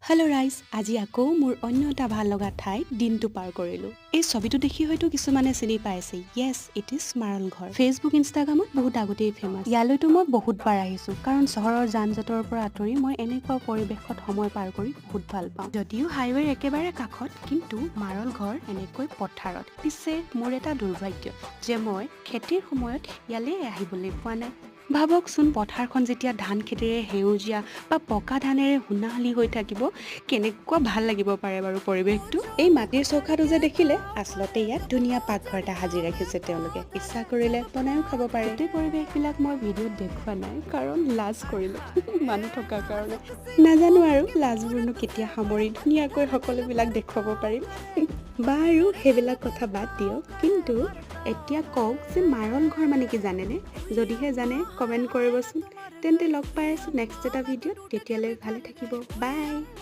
Hello' ৰাইজ, আজি আকৌ মোৰ অন্য এটা ভাল লগা ঠাইত দিনটো পাৰ কৰিলোঁ। এই ছবিটো দেখি হয়তো কিছুমানে চিনি পাইছে। য়েছ, ইট ইজ মাৰল ঘৰ। ফেচবুক ইনষ্টাগ্ৰামত বহুত আগতেই ফেমাছ। ইয়ালৈতো মই বহুতবাৰ আহিছোঁ, কাৰণ চহৰৰ যান জঁটৰ পৰা আঁতৰি মই এনেকুৱা পৰিৱেশত সময় পাৰ কৰি বহুত ভাল পাওঁ। যদিও হাইৱেৰ একেবাৰে কাষত, কিন্তু মাৰল ঘৰ এনেকৈ পথাৰত। পিছে মোৰ এটা দুৰ্ভাগ্য যে মই খেতিৰ সময়ত ইয়ালৈ আহিবলৈ পোৱা নাই। ভাবকচোন, পথাৰখন যেতিয়া ধান খেতিৰে সেউজীয়া বা পকা ধানেৰে সোণালী হৈ থাকিব, কেনেকুৱা ভাল লাগিব পাৰে বাৰু পৰিৱেশটো। এই মাটিৰ চৌকাটো যে দেখিলে, আচলতে ইয়াত ধুনীয়া পাকঘৰ এটা সাজি ৰাখিছে তেওঁলোকে। ইচ্ছা কৰিলে বনাইও খাব পাৰে। গোটেই পৰিৱেশবিলাক মই ভিডিঅ'ত দেখুওৱা নাই, কাৰণ লাজ কৰিলোঁ মানুহ থকাৰ কাৰণে। নাজানো আৰু লাজবোৰনো কেতিয়া সামৰি ধুনীয়াকৈ সকলোবিলাক দেখুৱাব পাৰিম। বাৰু সেইবিলাক কথা বাদ দিয়ক, কিন্তু এতিয়া কওক যে মাৰল ঘৰ মানে কি জানেনে? যদিহে জানে কমেণ্ট কৰিবচোন। তেন্তে লগ পাই আছোঁ নেক্সট এটা ভিডিঅ'ত। তেতিয়ালৈ ভালে থাকিব, বাই।